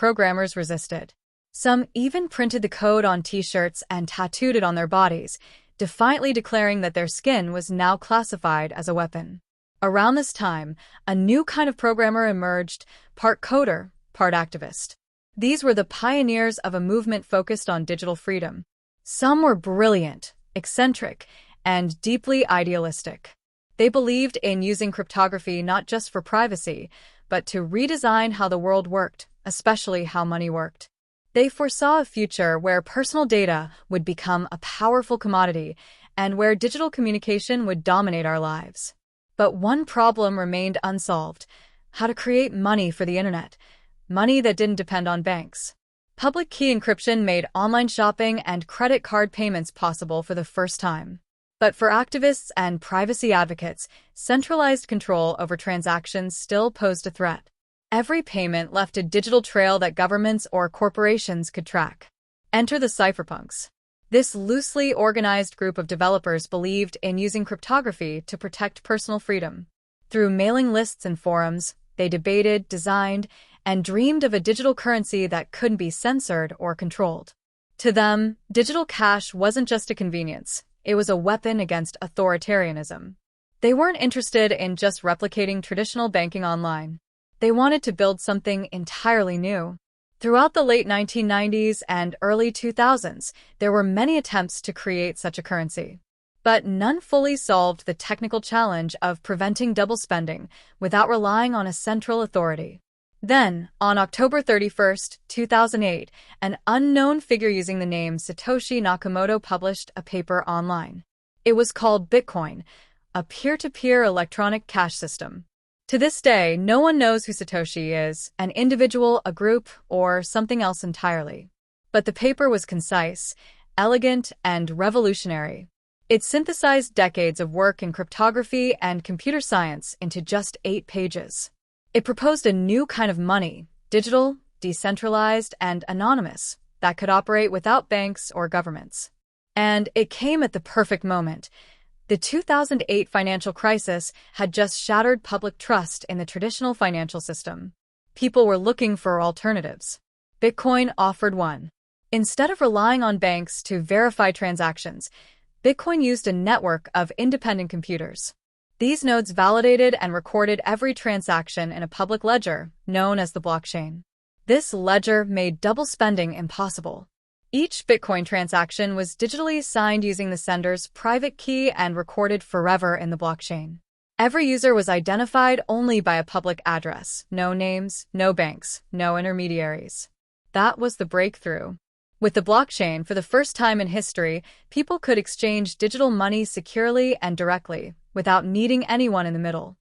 programmers resisted. Some even printed the code on t-shirts and tattooed it on their bodies, defiantly declaring that their skin was now classified as a weapon. Around this time, a new kind of programmer emerged, part coder, part activist. These were the pioneers of a movement focused on digital freedom. Some were brilliant, eccentric, and deeply idealistic. They believed in using cryptography not just for privacy, but to redesign how the world worked, especially how money worked. They foresaw a future where personal data would become a powerful commodity and where digital communication would dominate our lives. But one problem remained unsolved: how to create money for the internet, money that didn't depend on banks. Public key encryption made online shopping and credit card payments possible for the first time. But for activists and privacy advocates, centralized control over transactions still posed a threat. Every payment left a digital trail that governments or corporations could track. Enter the cypherpunks. This loosely organized group of developers believed in using cryptography to protect personal freedom. Through mailing lists and forums, they debated, designed, and dreamed of a digital currency that couldn't be censored or controlled. To them, digital cash wasn't just a convenience, it was a weapon against authoritarianism. They weren't interested in just replicating traditional banking online. They wanted to build something entirely new. Throughout the late 1990s and early 2000s, there were many attempts to create such a currency. But none fully solved the technical challenge of preventing double spending without relying on a central authority. Then, on October 31, 2008, an unknown figure using the name Satoshi Nakamoto published a paper online. It was called Bitcoin, a peer-to-peer electronic cash system. To this day, no one knows who Satoshi is, an individual, a group, or something else entirely. But the paper was concise, elegant, and revolutionary. It synthesized decades of work in cryptography and computer science into just 8 pages. It proposed a new kind of money, digital, decentralized, and anonymous, that could operate without banks or governments. And it came at the perfect moment. The 2008 financial crisis had just shattered public trust in the traditional financial system. People were looking for alternatives. Bitcoin offered one. Instead of relying on banks to verify transactions, Bitcoin used a network of independent computers. These nodes validated and recorded every transaction in a public ledger, known as the blockchain. This ledger made double spending impossible. Each Bitcoin transaction was digitally signed using the sender's private key and recorded forever in the blockchain. Every user was identified only by a public address, no names, no banks, no intermediaries. That was the breakthrough. With the blockchain, for the first time in history, people could exchange digital money securely and directly, without needing anyone in the middle.